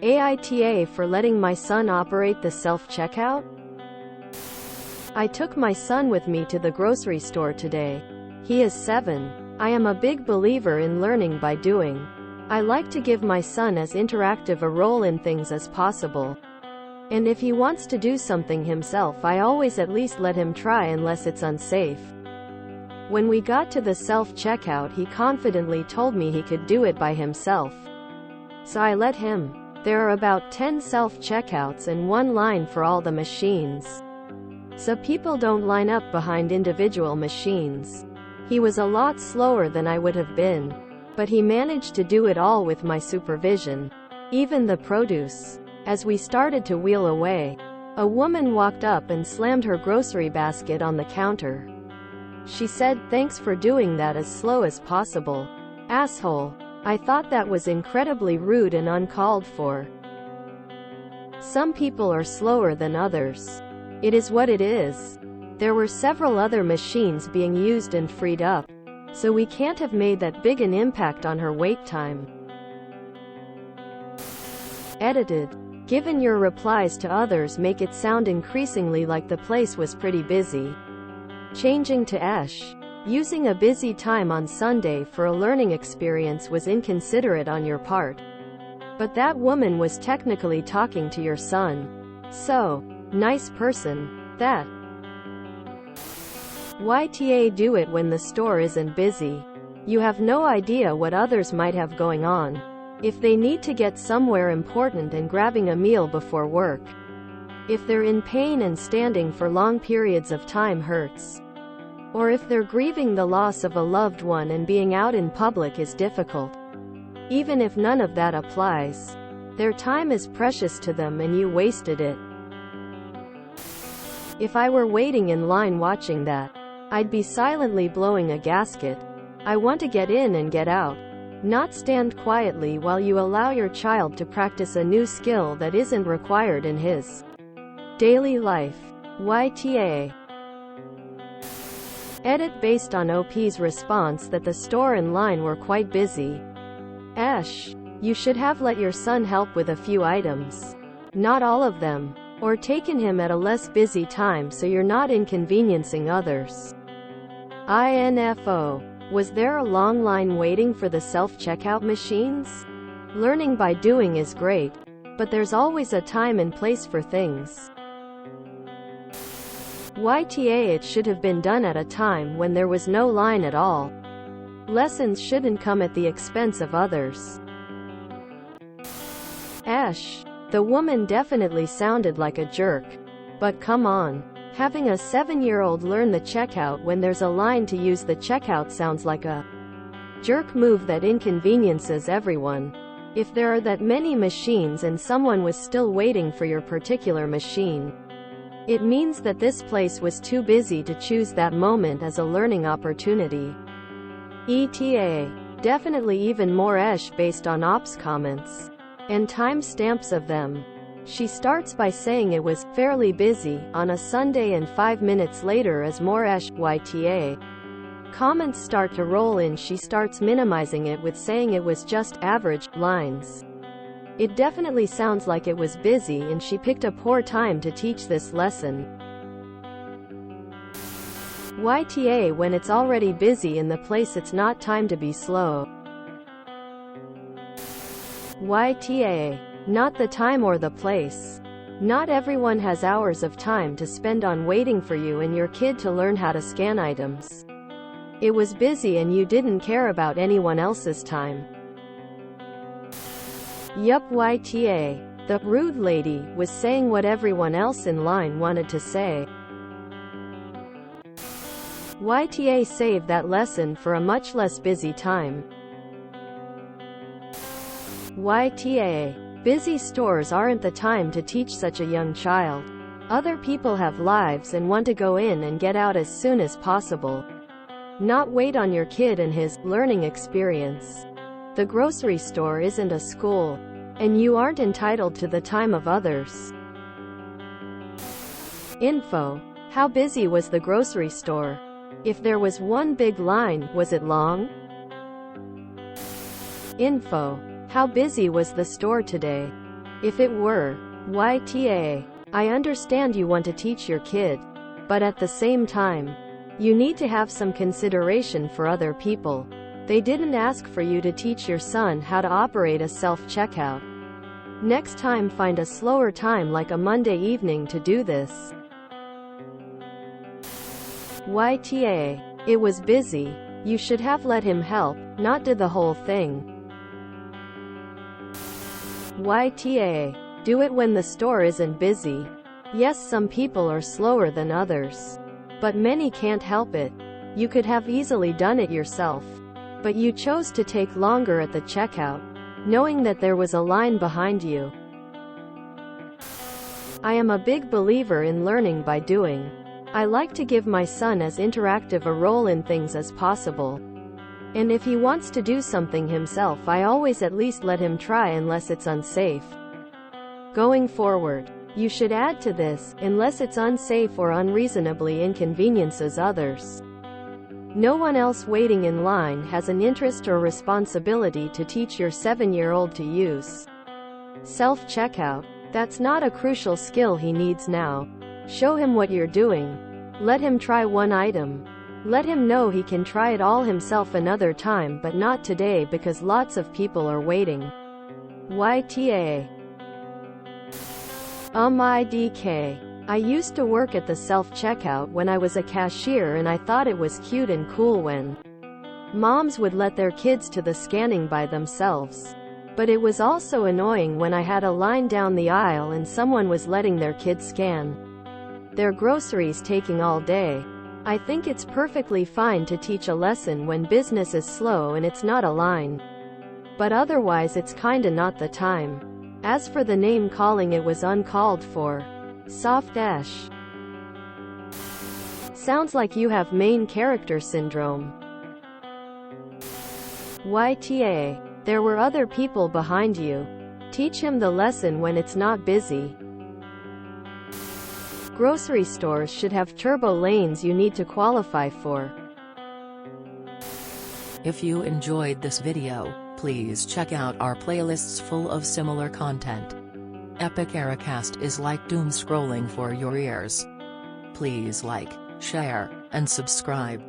AITA for letting my son operate the self-checkout? I took my son with me to the grocery store today. He is 7. I am a big believer in learning by doing. I like to give my son as interactive a role in things as possible. And if he wants to do something himself, I always at least let him try unless it's unsafe. When we got to the self-checkout, he confidently told me he could do it by himself. So I let him. There are about 10 self-checkouts and one line for all the machines. So people don't line up behind individual machines. He was a lot slower than I would have been. But he managed to do it all with my supervision. Even the produce. As we started to wheel away, a woman walked up and slammed her grocery basket on the counter. She said, "Thanks for doing that as slow as possible. Asshole." I thought that was incredibly rude and uncalled for. Some people are slower than others. It is what it is. There were several other machines being used and freed up, so we can't have made that big an impact on her wait time. Edited. Given your replies to others make it sound increasingly like the place was pretty busy. Changing to esh. Using a busy time on Sunday for a learning experience was inconsiderate on your part. But that woman was technically talking to your son. So, nice person. That. YTA do it when the store isn't busy. You have no idea what others might have going on. If they need to get somewhere important and grabbing a meal before work. If they're in pain and standing for long periods of time hurts. Or if they're grieving the loss of a loved one and being out in public is difficult. Even if none of that applies, their time is precious to them and you wasted it. If I were waiting in line watching that, I'd be silently blowing a gasket. I want to get in and get out. Not stand quietly while you allow your child to practice a new skill that isn't required in his daily life. YTA. Edit based on OP's response that the store and line were quite busy. Esh. You should have let your son help with a few items. Not all of them. Or taken him at a less busy time so you're not inconveniencing others. INFO. Was there a long line waiting for the self-checkout machines? Learning by doing is great, but there's always a time and place for things. YTA. It should have been done at a time when there was no line at all. Lessons shouldn't come at the expense of others. Esh. The woman definitely sounded like a jerk. But come on. Having a 7-year-old learn the checkout when there's a line to use the checkout sounds like a jerk move that inconveniences everyone. If there are that many machines and someone was still waiting for your particular machine, it means that this place was too busy to choose that moment as a learning opportunity. ETA. Definitely even more esh based on ops comments. And timestamps of them. She starts by saying it was fairly busy on a Sunday and 5 minutes later is more esh. YTA. Comments start to roll in. She starts minimizing it with saying it was just average lines. It definitely sounds like it was busy and she picked a poor time to teach this lesson. YTA. When it's already busy in the place, it's not time to be slow. YTA. Not the time or the place. Not everyone has hours of time to spend on waiting for you and your kid to learn how to scan items. It was busy and you didn't care about anyone else's time. Yup. YTA. The rude lady was saying what everyone else in line wanted to say. YTA. Save that lesson for a much less busy time. YTA. Busy stores aren't the time to teach such a young child. Other people have lives and want to go in and get out as soon as possible. Not wait on your kid and his learning experience. The grocery store isn't a school, and you aren't entitled to the time of others. Info. How busy was the grocery store? If there was one big line, was it long? Info. How busy was the store today? If it were, YTA. I understand you want to teach your kid. But at the same time, you need to have some consideration for other people. They didn't ask for you to teach your son how to operate a self-checkout. Next time find a slower time like a Monday evening to do this. YTA. It was busy. You should have let him help, not did the whole thing. YTA. Do it when the store isn't busy. Yes, some people are slower than others. But many can't help it. You could have easily done it yourself. But you chose to take longer at the checkout, knowing that there was a line behind you. I am a big believer in learning by doing. I like to give my son as interactive a role in things as possible. And if he wants to do something himself, I always at least let him try unless it's unsafe. Going forward, you should add to this, unless it's unsafe or unreasonably inconveniences others. No one else waiting in line has an interest or responsibility to teach your 7-year-old to use self-checkout. That's not a crucial skill he needs now. Show him what you're doing. Let him try one item. Let him know he can try it all himself another time, but not today because lots of people are waiting. YTA. IDK. I used to work at the self-checkout when I was a cashier, and I thought it was cute and cool when moms would let their kids to the scanning by themselves. But it was also annoying when I had a line down the aisle and someone was letting their kids scan their groceries, taking all day. I think it's perfectly fine to teach a lesson when business is slow and it's not a line. But otherwise it's kinda not the time. As for the name calling, it was uncalled for. Soft-ish. Sounds like you have main character syndrome. YTA. There were other people behind you. Teach him the lesson when it's not busy. Grocery stores should have turbo lanes you need to qualify for. If you enjoyed this video, please check out our playlists full of similar content. AmITheAsshole is like doom scrolling for your ears. Please like, share, and subscribe.